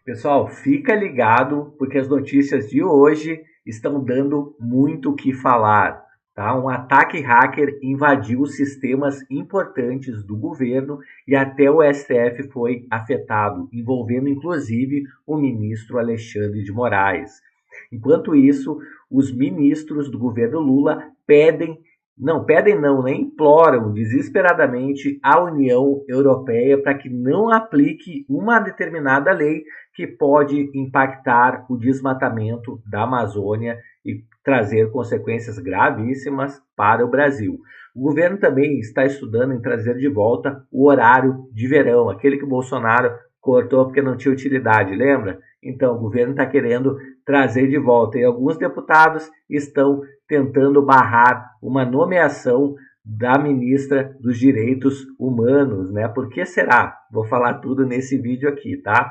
Pessoal, fica ligado porque as notícias de hoje estão dando muito o que falar, tá? Um ataque hacker invadiu sistemas importantes do governo e até o STF foi afetado, envolvendo inclusive o ministro Alexandre de Moraes. Enquanto isso, os ministros do governo Lula pedem não, né? Imploram desesperadamente a União Europeia para que não aplique uma determinada lei que pode impactar o desmatamento da Amazônia e trazer consequências gravíssimas para o Brasil. O governo também está estudando em trazer de volta o horário de verão, aquele que o Bolsonaro cortou porque não tinha utilidade, lembra? Então, o governo está querendo trazer de volta e alguns deputados estão tentando barrar uma nomeação da ministra dos Direitos Humanos, né? Por que será? Vou falar tudo nesse vídeo aqui, tá?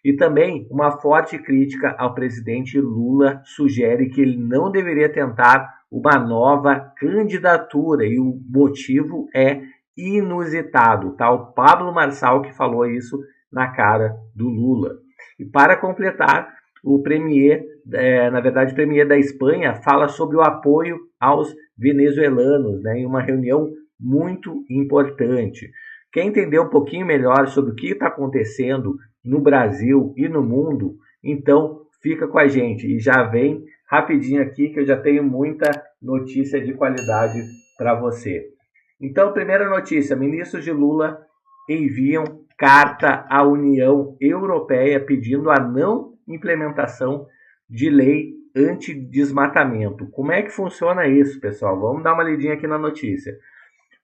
E também uma forte crítica ao presidente Lula sugere que ele não deveria tentar uma nova candidatura e o motivo é inusitado, tá? O Pablo Marçal que falou isso na cara do Lula. E para completar, o premier da Espanha fala sobre o apoio aos venezuelanos, né, em uma reunião muito importante. Quer entender um pouquinho melhor sobre o que está acontecendo no Brasil e no mundo? Então fica com a gente e já vem rapidinho aqui que eu já tenho muita notícia de qualidade para você. Então, primeira notícia, ministros de Lula enviam carta à União Europeia pedindo a não implementação de lei anti-desmatamento. Como é que funciona isso, pessoal? Vamos dar uma lidinha aqui na notícia.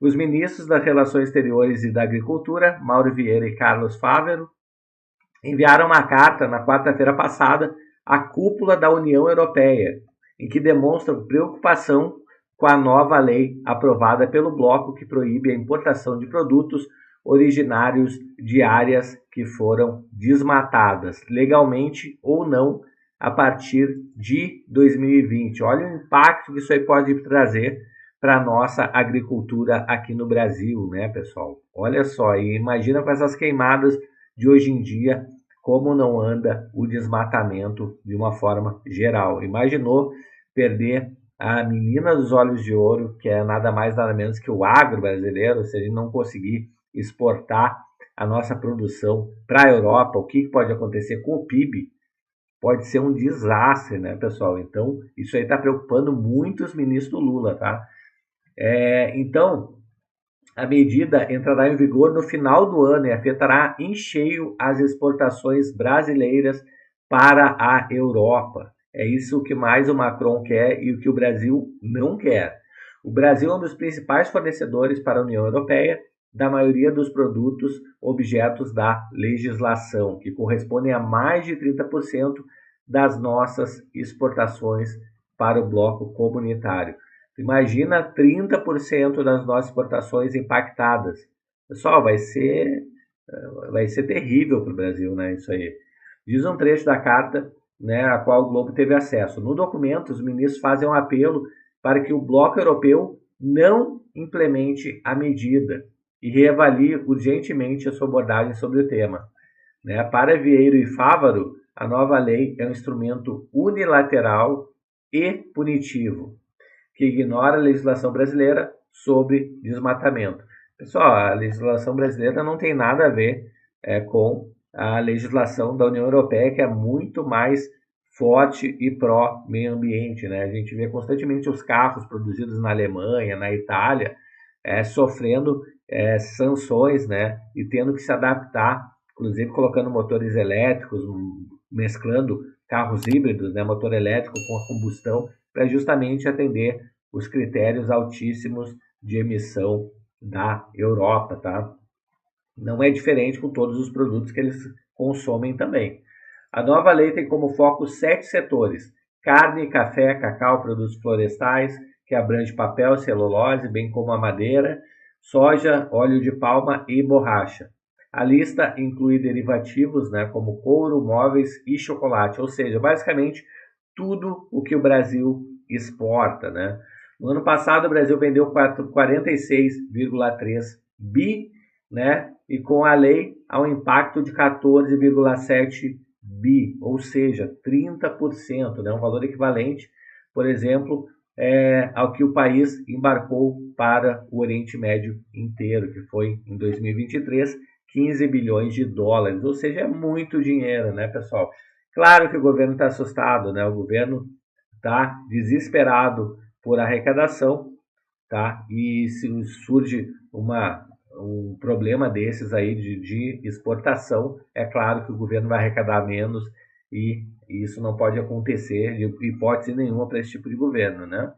Os ministros das Relações Exteriores e da Agricultura, Mauro Vieira e Carlos Fávero, enviaram uma carta na quarta-feira passada à cúpula da União Europeia, em que demonstram preocupação com a nova lei aprovada pelo bloco que proíbe a importação de produtos originários de áreas que foram desmatadas, legalmente ou não, a partir de 2020. Olha o impacto que isso aí pode trazer para a nossa agricultura aqui no Brasil, né, pessoal? Olha só, e imagina com essas queimadas de hoje em dia, como não anda o desmatamento de uma forma geral. Imaginou perder a menina dos olhos de ouro, que é nada mais nada menos que o agro brasileiro, se a gente não conseguir exportar a nossa produção para a Europa, o que pode acontecer com o PIB? Pode ser um desastre, né, pessoal? Então, isso aí está preocupando muito os ministros do Lula, tá? Então, a medida entrará em vigor no final do ano e afetará em cheio as exportações brasileiras para a Europa. É isso que mais o Macron quer e o que o Brasil não quer. O Brasil é um dos principais fornecedores para a União Europeia da maioria dos produtos objetos da legislação, que correspondem a mais de 30% das nossas exportações para o bloco comunitário. Imagina 30% das nossas exportações impactadas. Pessoal, vai ser terrível para o Brasil, né? Isso aí. Diz um trecho da carta, né, a qual o Globo teve acesso. No documento, os ministros fazem um apelo para que o bloco europeu não implemente a medida e reavalie urgentemente a sua abordagem sobre o tema. Né? Para Vieira e Fávaro, a nova lei é um instrumento unilateral e punitivo, que ignora a legislação brasileira sobre desmatamento. Pessoal, a legislação brasileira não tem nada a ver com a legislação da União Europeia, que é muito mais forte e pró-meio ambiente, né? A gente vê constantemente os carros produzidos na Alemanha, na Itália, sofrendo sanções, né? E tendo que se adaptar, inclusive colocando motores elétricos, mesclando carros híbridos, né? Motor elétrico com a combustão, para justamente atender os critérios altíssimos de emissão da Europa, tá? Não é diferente com todos os produtos que eles consomem também. A nova lei tem como foco 7 setores: carne, café, cacau, produtos florestais, que abrange papel, celulose, bem como a madeira, soja, óleo de palma e borracha. A lista inclui derivativos, né, como couro, móveis e chocolate, ou seja, basicamente tudo o que o Brasil exporta, né? No ano passado, o Brasil vendeu 46,3 bi, né? E com a lei, há um impacto de 14,7 bi, ou seja, 30%, né? Um valor equivalente, por exemplo, ao que o país embarcou para o Oriente Médio inteiro, que foi em 2023, 15 bilhões de dólares, ou seja, é muito dinheiro, né, pessoal? Claro que o governo está assustado, né? O governo está desesperado por arrecadação, tá? E se surge um problema desses aí de exportação, é claro que o governo vai arrecadar menos e isso não pode acontecer de hipótese nenhuma para esse tipo de governo, né?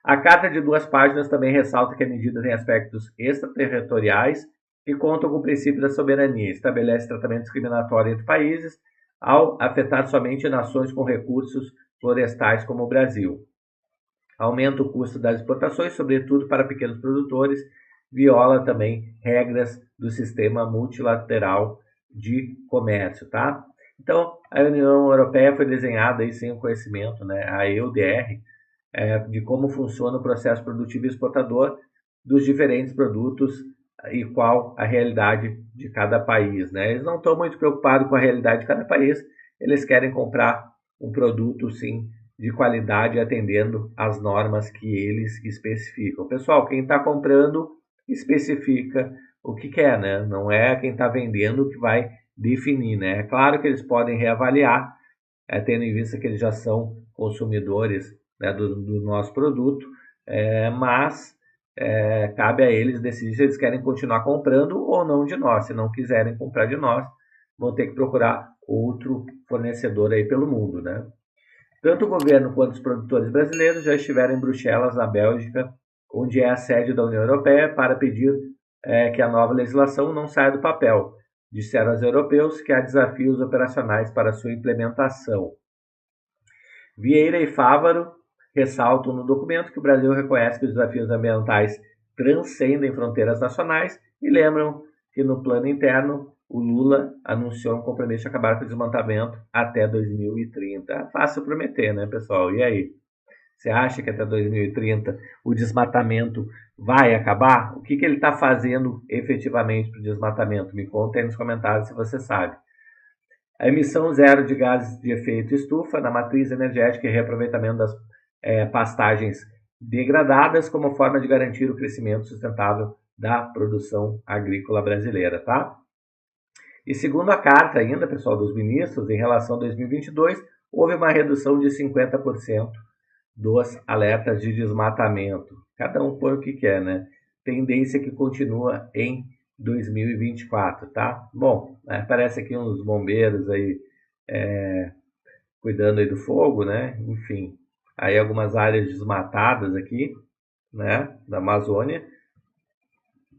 A carta de 2 páginas também ressalta que a medida tem aspectos extraterritoriais e conta com o princípio da soberania, estabelece tratamento discriminatório entre países ao afetar somente nações com recursos florestais como o Brasil. Aumenta o custo das exportações, sobretudo para pequenos produtores, viola também regras do sistema multilateral de comércio, tá? Então, a União Europeia foi desenhada aí sem o conhecimento, né, a EUDR, de como funciona o processo produtivo e exportador dos diferentes produtos e qual a realidade de cada país, né? Eles não estão muito preocupados com a realidade de cada país, eles querem comprar um produto, sim, de qualidade, atendendo às normas que eles especificam. Pessoal, quem está comprando especifica o que quer, né? Não é quem está vendendo que vai definir, né? É claro que eles podem reavaliar, tendo em vista que eles já são consumidores, né, do nosso produto, mas cabe a eles decidir se eles querem continuar comprando ou não de nós. Se não quiserem comprar de nós, vão ter que procurar outro fornecedor aí pelo mundo, né? Tanto o governo quanto os produtores brasileiros já estiveram em Bruxelas, na Bélgica, onde é a sede da União Europeia, para pedir que a nova legislação não saia do papel. Disseram aos europeus que há desafios operacionais para sua implementação. Vieira e Fávaro ressaltam no documento que o Brasil reconhece que os desafios ambientais transcendem fronteiras nacionais e lembram que no plano interno o Lula anunciou um compromisso de acabar com o desmatamento até 2030. É fácil prometer, né, pessoal? E aí? Você acha que até 2030 o desmatamento vai acabar? O que ele está fazendo efetivamente para o desmatamento? Me conta aí nos comentários se você sabe. A emissão zero de gases de efeito estufa na matriz energética e reaproveitamento das pastagens degradadas como forma de garantir o crescimento sustentável da produção agrícola brasileira, tá? E segundo a carta ainda, pessoal, dos ministros, em relação a 2022, houve uma redução de 50% dos alertas de desmatamento. Cada um põe o que quer, né? Tendência que continua em 2024, tá? Bom, aparece aqui uns bombeiros aí cuidando aí do fogo, né? Enfim, aí algumas áreas desmatadas aqui, né? Da Amazônia.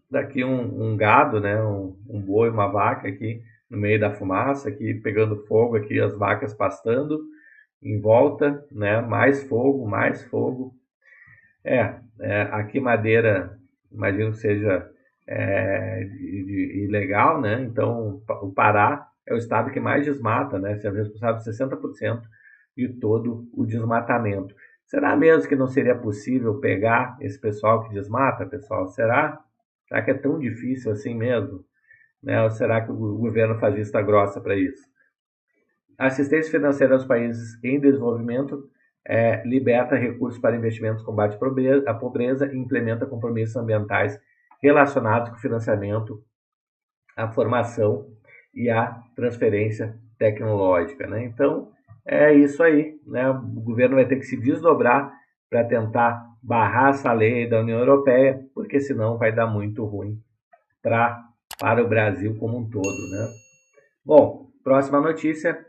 Daqui um gado, né? Um boi, uma vaca aqui no meio da fumaça, aqui pegando fogo, aqui as vacas pastando em volta, né? Mais fogo, mais fogo. Aqui madeira, imagino que seja ilegal, né? Então, o Pará é o estado que mais desmata, né? Se é responsável por 60% de todo o desmatamento. Será mesmo que não seria possível pegar esse pessoal que desmata, pessoal? Será? Será que é tão difícil assim mesmo? Né? Ou será que o governo faz vista grossa para isso? A assistência financeira aos países em desenvolvimento liberta recursos para investimentos, combate à pobreza e implementa compromissos ambientais relacionados com o financiamento, a formação e a transferência tecnológica, né? Então, é isso aí, né? O governo vai ter que se desdobrar para tentar barrar essa lei da União Europeia, porque senão vai dar muito ruim para o Brasil como um todo, né? Bom, próxima notícia.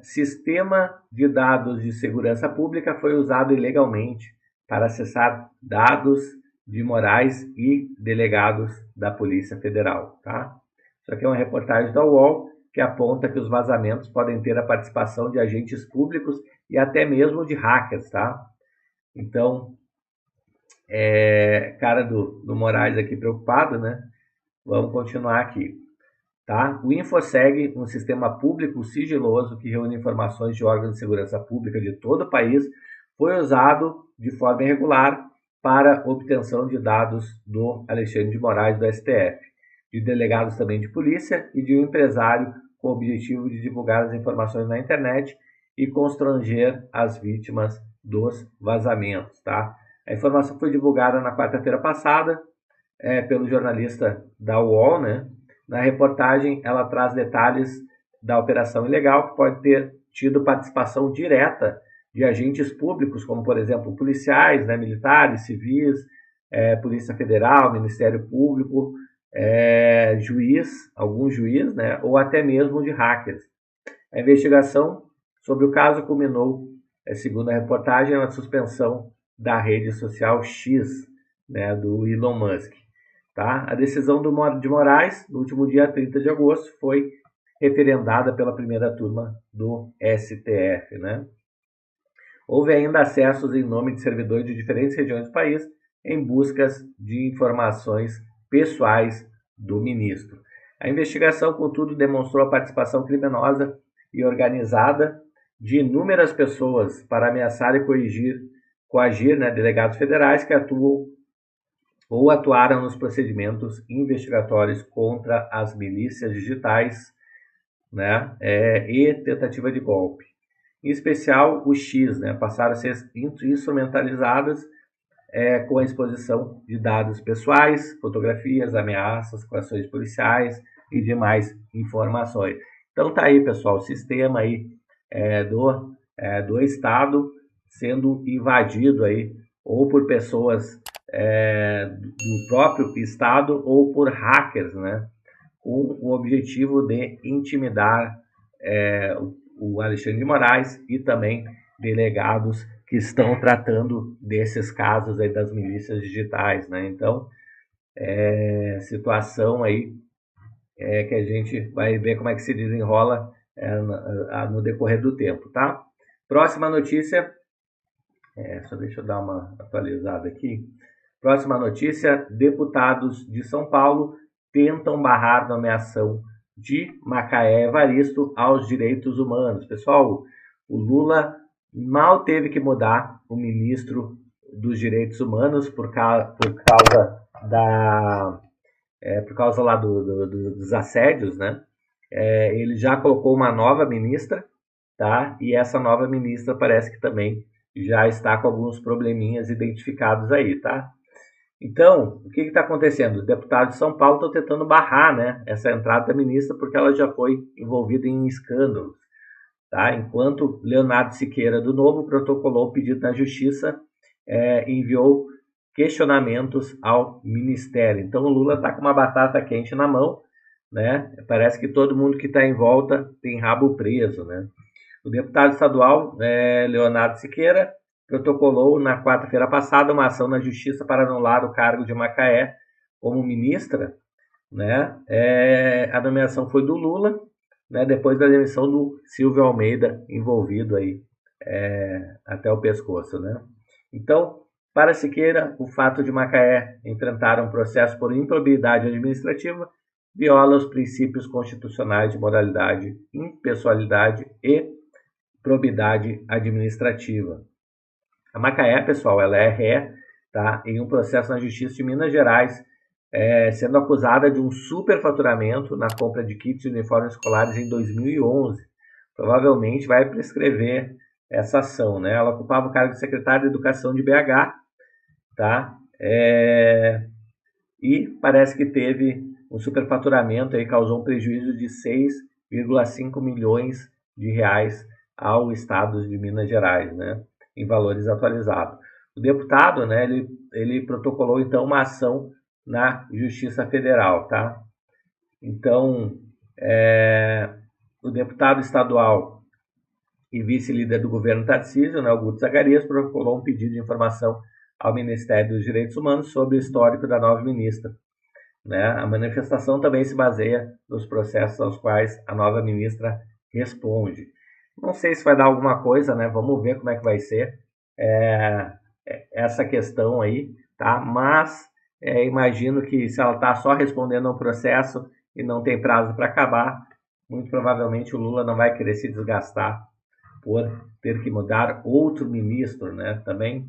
Sistema de dados de segurança pública foi usado ilegalmente para acessar dados de Moraes e delegados da Polícia Federal, tá? Isso aqui é uma reportagem da UOL que aponta que os vazamentos podem ter a participação de agentes públicos e até mesmo de hackers, tá? Então, cara do Moraes aqui preocupado, né? Vamos continuar aqui. Tá? O InfoSeg, um sistema público sigiloso que reúne informações de órgãos de segurança pública de todo o país, foi usado de forma irregular para obtenção de dados do Alexandre de Moraes, do STF, de delegados também de polícia e de um empresário com o objetivo de divulgar as informações na internet e constranger as vítimas dos vazamentos, tá? A informação foi divulgada na quarta-feira passada pelo jornalista da UOL, né? Na reportagem, ela traz detalhes da operação ilegal, que pode ter tido participação direta de agentes públicos, como, por exemplo, policiais, né, militares, civis, Polícia Federal, Ministério Público, algum juiz, né, ou até mesmo de hackers. A investigação sobre o caso culminou, segundo a reportagem, na suspensão da rede social X, né, do Elon Musk. Tá? A decisão de Moraes, no último dia 30 de agosto, foi referendada pela primeira turma do STF. Né? Houve ainda acessos em nome de servidores de diferentes regiões do país em buscas de informações pessoais do ministro. A investigação, contudo, demonstrou a participação criminosa e organizada de inúmeras pessoas para ameaçar e coagir, né, delegados federais que atuam ou atuaram nos procedimentos investigatórios contra as milícias digitais, né, e tentativa de golpe. Em especial, o X, né, passaram a ser instrumentalizadas com a exposição de dados pessoais, fotografias, ameaças, ações policiais e demais informações. Então tá aí, pessoal, o sistema aí do Estado sendo invadido aí ou por pessoas do próprio Estado ou por hackers, né, com o objetivo de intimidar o Alexandre de Moraes e também delegados que estão tratando desses casos aí das milícias digitais, né? Então, situação aí que a gente vai ver como é que se desenrola no decorrer do tempo, tá? Próxima notícia, só deixa eu dar uma atualizada aqui. Próxima notícia, deputados de São Paulo tentam barrar nomeação de Macaé Evaristo aos direitos humanos. Pessoal, o Lula mal teve que mudar o ministro dos direitos humanos por causa lá dos assédios, né? Ele já colocou uma nova ministra, tá? E essa nova ministra parece que também já está com alguns probleminhas identificados aí, tá? Então, o que está acontecendo? Os deputados de São Paulo estão tentando barrar, né, essa entrada da ministra porque ela já foi envolvida em escândalos. Tá? Enquanto Leonardo Siqueira, do Novo, protocolou o pedido na Justiça e enviou questionamentos ao Ministério. Então, o Lula está com uma batata quente na mão, né? Parece que todo mundo que está em volta tem rabo preso, né? O deputado estadual, Leonardo Siqueira, protocolou na quarta-feira passada uma ação na Justiça para anular o cargo de Macaé como ministra, né? A nomeação foi do Lula, né, depois da demissão do Silvio Almeida, envolvido aí até o pescoço, né? Então, para Siqueira, o fato de Macaé enfrentar um processo por improbidade administrativa viola os princípios constitucionais de moralidade, impessoalidade e probidade administrativa. A Macaé, pessoal, ela é ré, tá, em um processo na Justiça de Minas Gerais, sendo acusada de um superfaturamento na compra de kits de uniformes escolares em 2011. Provavelmente vai prescrever essa ação, né? Ela ocupava o cargo de secretária de Educação de BH, tá? E parece que teve um superfaturamento aí, causou um prejuízo de 6,5 milhões de reais ao estado de Minas Gerais, né? Em valores atualizados. O deputado, né, ele protocolou então uma ação na Justiça Federal, tá? Então, o deputado estadual e vice-líder do governo Tarcísio, né, Augusto Zacarias, protocolou um pedido de informação ao Ministério dos Direitos Humanos sobre o histórico da nova ministra, né? A manifestação também se baseia nos processos aos quais a nova ministra responde. Não sei se vai dar alguma coisa, né? Vamos ver como é que vai ser essa questão aí, tá? Mas imagino que se ela está só respondendo a um processo e não tem prazo para acabar, muito provavelmente o Lula não vai querer se desgastar por ter que mudar outro ministro, né? Também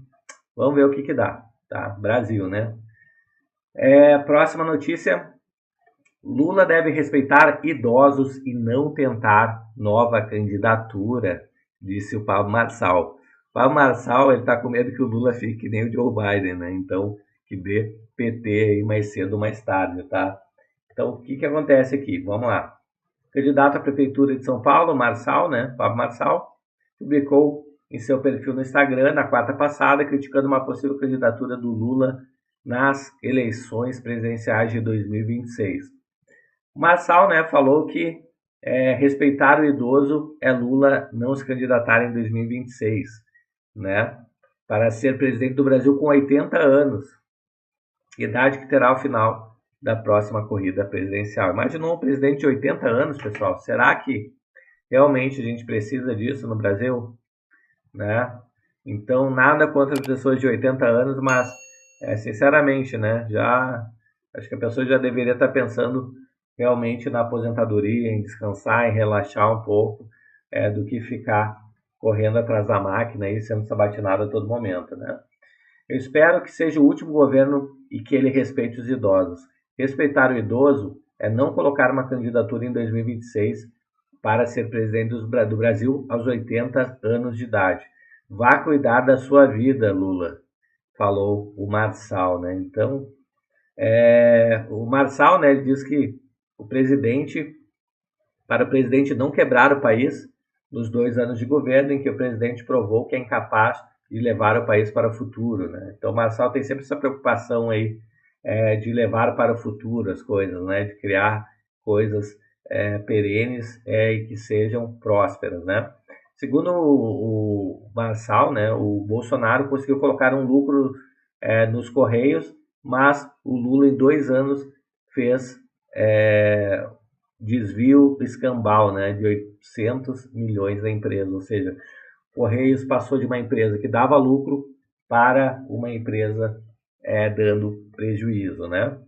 vamos ver o que dá, tá? Brasil, né? Próxima notícia, Lula deve respeitar idosos e não tentar nova candidatura, disse o Pablo Marçal. O Pablo Marçal está com medo que o Lula fique que nem o Joe Biden, né? Então, que dê PT aí mais cedo ou mais tarde, tá? Então, o que acontece aqui? Vamos lá. Candidato à Prefeitura de São Paulo, Marçal, né? Pablo Marçal, publicou em seu perfil no Instagram, na quarta passada, criticando uma possível candidatura do Lula nas eleições presidenciais de 2026. O Marçal, né, falou que respeitar o idoso é Lula não se candidatar em 2026, né, para ser presidente do Brasil com 80 anos, idade que terá ao final da próxima corrida presidencial. Imaginou um presidente de 80 anos, pessoal? Será que realmente a gente precisa disso no Brasil? Né? Então, nada contra as pessoas de 80 anos, mas, sinceramente, né, acho que a pessoa já deveria estar pensando realmente na aposentadoria, em descansar, em relaxar um pouco, do que ficar correndo atrás da máquina e sendo sabatinado a todo momento, né? Eu espero que seja o último governo e que ele respeite os idosos. Respeitar o idoso é não colocar uma candidatura em 2026 para ser presidente do Brasil aos 80 anos de idade. Vá cuidar da sua vida, Lula, falou o Marçal, né? Então, o Marçal, né, ele diz que para o presidente não quebrar o país nos 2 anos de governo em que o presidente provou que é incapaz de levar o país para o futuro, né? Então, o Marçal tem sempre essa preocupação aí de levar para o futuro as coisas, né? De criar coisas perenes e que sejam prósperas, né? Segundo o Marçal, né, o Bolsonaro conseguiu colocar um lucro nos Correios, mas o Lula em 2 anos fez desvio escambau, né, de 800 milhões da empresa, ou seja, Correios passou de uma empresa que dava lucro para uma empresa dando prejuízo, né?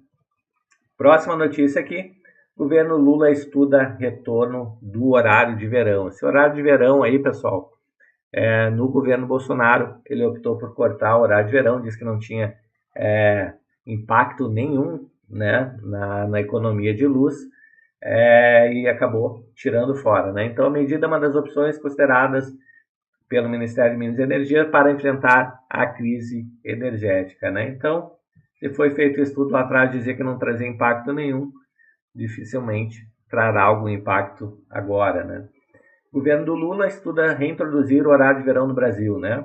Próxima notícia aqui, o governo Lula estuda retorno do horário de verão. Esse horário de verão aí, pessoal, no governo Bolsonaro, ele optou por cortar o horário de verão, disse que não tinha impacto nenhum, né, na economia de luz, e acabou tirando fora, né? Então, a medida é uma das opções consideradas pelo Ministério de Minas e Energia para enfrentar a crise energética, né? Então, se foi feito o estudo lá atrás, dizia que não trazia impacto nenhum, dificilmente trará algum impacto agora, né? O governo do Lula estuda reintroduzir o horário de verão no Brasil, né?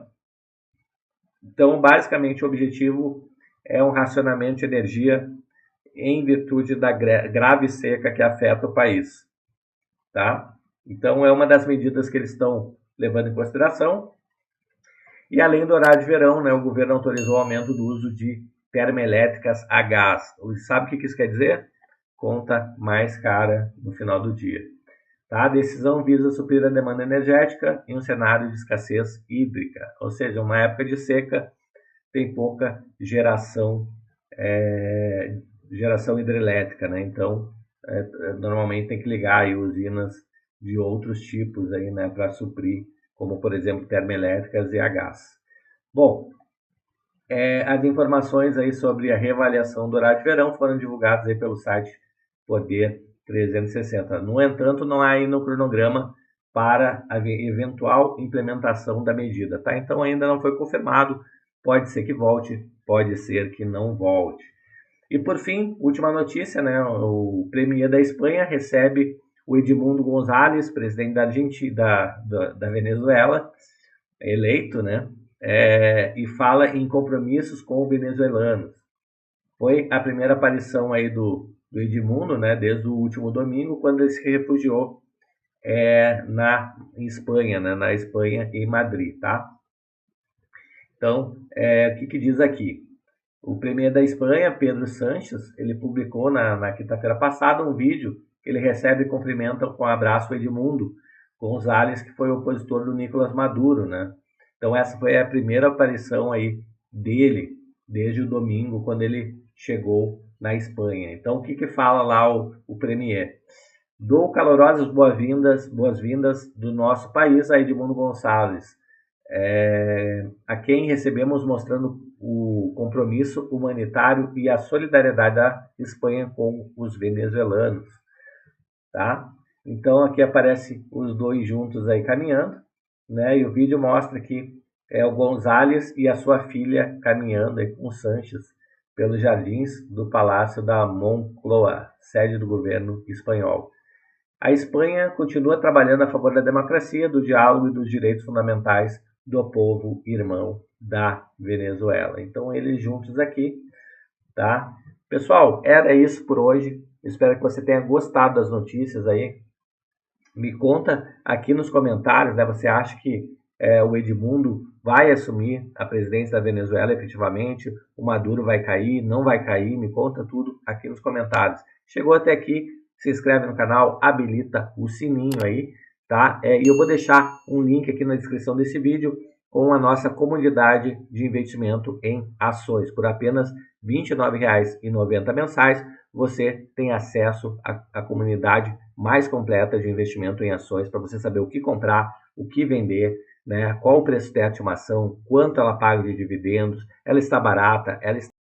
Então, basicamente, o objetivo é um racionamento de energia em virtude da grave seca que afeta o país, tá? Então, é uma das medidas que eles estão levando em consideração. E além do horário de verão, né, o governo autorizou o aumento do uso de termoelétricas a gás. Sabe o que isso quer dizer? Conta mais cara no final do dia. Tá? A decisão visa suprir a demanda energética em um cenário de escassez hídrica, ou seja, uma época de seca tem pouca geração hidrelétrica, né? Então, normalmente tem que ligar aí usinas de outros tipos aí, né, para suprir, como por exemplo termoelétricas e a gás. Bom, as informações aí sobre a reavaliação do horário de verão foram divulgadas aí pelo site Poder 360. No entanto, não há aí no cronograma para a eventual implementação da medida, tá? Então ainda não foi confirmado, pode ser que volte, pode ser que não volte. E por fim, última notícia, né? O premier da Espanha recebe o Edmundo González, presidente da Argentina, da Venezuela, eleito, né? E fala em compromissos com venezuelanos. Foi a primeira aparição aí do Edmundo, né? Desde o último domingo, quando ele se refugiou em Espanha, né? Na Espanha, em Madrid, tá? Então, o que diz aqui? O premier da Espanha, Pedro Sánchez, ele publicou na quinta-feira passada um vídeo que ele recebe e cumprimenta com um abraço o Edmundo González, que foi opositor do Nicolás Maduro, né? Então essa foi a primeira aparição aí dele desde o domingo, quando ele chegou na Espanha. Então o que fala lá o premier? Dou calorosas boas-vindas do nosso país a Edmundo Gonçalves, a quem recebemos, mostrando o compromisso humanitário e a solidariedade da Espanha com os venezuelanos, tá? Então aqui aparece os dois juntos aí caminhando, né? E o vídeo mostra que é o González e a sua filha caminhando aí com o Sanches pelos jardins do Palácio da Moncloa, sede do governo espanhol. A Espanha continua trabalhando a favor da democracia, do diálogo e dos direitos fundamentais do povo irmão da Venezuela. Então eles juntos aqui, tá? Pessoal, era isso por hoje. Espero que você tenha gostado das notícias aí. Me conta aqui nos comentários, né? Você acha que o Edmundo vai assumir a presidência da Venezuela efetivamente? O Maduro vai cair? Não vai cair? Me conta tudo aqui nos comentários. Chegou até aqui, se inscreve no canal, habilita o sininho aí, tá? E eu vou deixar um link aqui na descrição desse vídeo com a nossa comunidade de investimento em ações. Por apenas R$ 29,90 mensais, você tem acesso à comunidade mais completa de investimento em ações, para você saber o que comprar, o que vender, né? Qual o preço teto de uma ação, quanto ela paga de dividendos, ela está barata, ela está